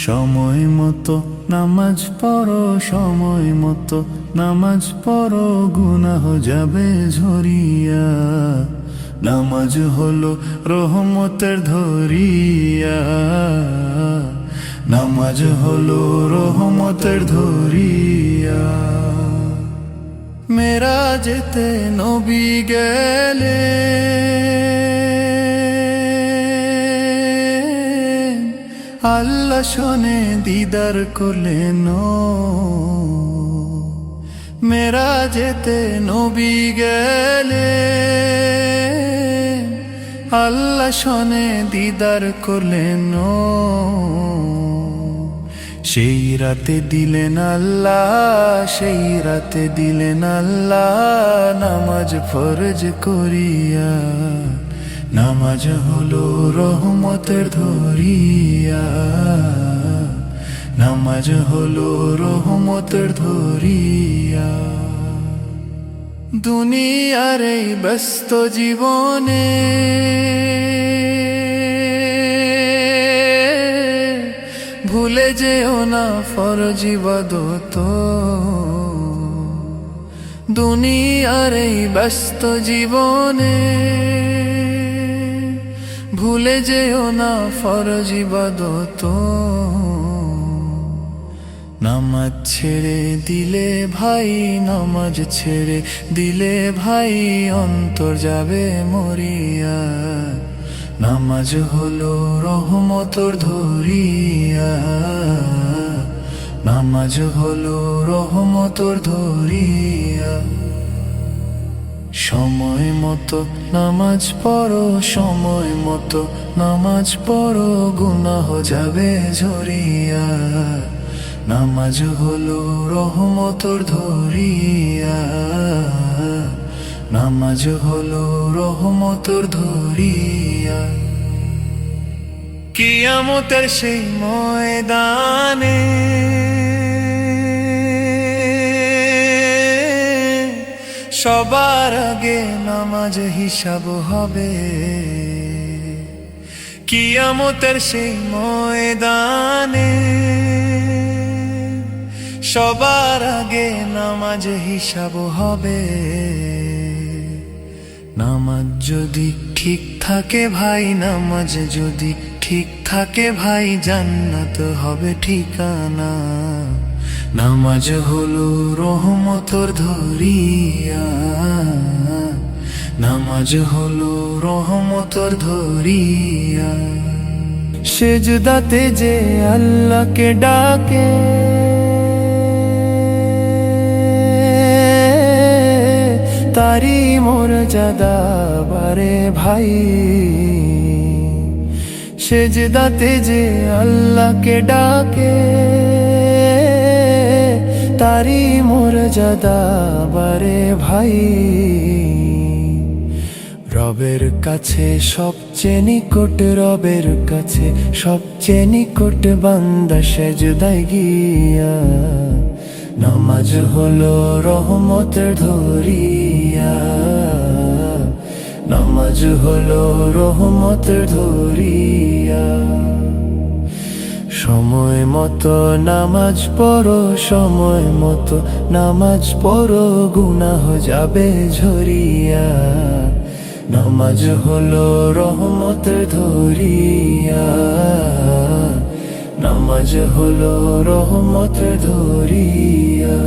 সময় মতো নামাজ পড়ো, সময় মতো নামাজ পড়ো, গুনাহ যাবে ঝরিয়া। নামাজ হলো রহমতের ধরিয়া, নামাজ হলো রহমতের ধরিয়া। মেরাজেতে নবী গেলে আল্লাহ শোনে দিদার করলেন। মেরাজেতে নবী গেলে আল্লাহ শোনে দিদার করলেন। সেই রাতে দিলেন আল্লাহ, সেই রাতে দিলেন আল্লাহ নামাজ ফরজ করিয়া। নামাজ হলো রহমতের ধরিয়া, নামাজ হলো রহমতের ধরিয়া। দুনিয়ার এই ব্যস্ত জীবনে ভুলে যেও না ফরজ ইবাদত। দুনিয়ার এই ব্যস্ত জীবনে ভুলে যেও না ফরজ ইবাদত। নামাজ ছেড়ে দিলে ভাই, নামাজ ছেড়ে দিলে ভাই অন্তর যাবে মরিয়া। নামাজ হলো রহমতের ধরিয়া, নামাজ হলো রহমতের ধরিয়া। সময় মতো নামাজ পড়ো, সময় মতো নামাজ পড়ো, গুনাহ যাবে ঝরিয়া। নামাজ হলো রহমতের ধরিয়া, নামাজ হলো রহমতের ধরিয়া। কিয়ামতের সেই ময়দানে সবার আগে নামাজ হিসাব হবে। কিয়ামতের সেই ময়দানে সবার আগে নামাজ হিসাব হবে। নামাজ যদি ঠিক থাকে ভাই, নামাজ যদি ঠিক থাকে ভাই, জান্নাত হবে ঠিকানা। নামাজ হলো রহমতের ধরিয়া, নামাজ হলো রহমতের ধরিয়া। সেজদাতে যে আল্লাহকে ডাকে তারি মর্যাদা বাড়ে ভাই। সেজদাতে যে আল্লাহকে ডাকে তারি মর্যাদা বাড়ে ভাই। রবের কাছে সবচেয়ে নিকট, রবের কাছে সবচেয়ে নিকট বান্দা সেজদায় গিয়া। নামাজ হলো রহমতের ধরিয়া, নামাজ হলো রহমতের ধরিয়া। সময় মতো নামাজ পড়ো, সময় মতো নামাজ পড়ো, গুনাহ যাবে ঝরিয়া। নামাজ হলো রহমতের ধরিয়া, নামাজ হলো রহমতের ধরিয়া।